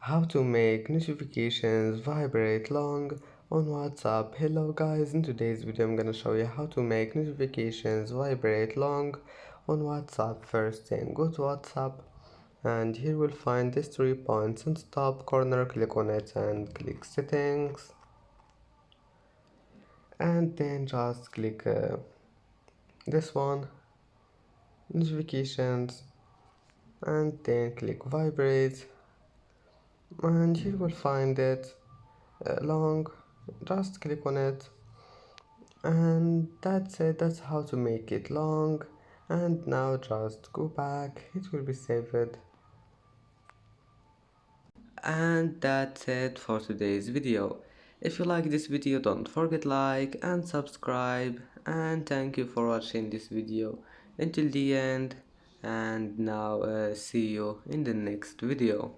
How to make notifications vibrate long on WhatsApp. Hello guys, in today's video I'm gonna show you how to make notifications vibrate long on WhatsApp. First thing, go to WhatsApp and here we'll find these 3 points in the top corner. Click on it and click settings, and then just click this one, notifications, and then click vibrate, and you will find it long. Just click on it, and that's it. That's how to make it long. And now just go back, it will be saved. And that's it for today's video. If you like this video, don't forget like and subscribe, and thank you for watching this video until the end. And now see you in the next video.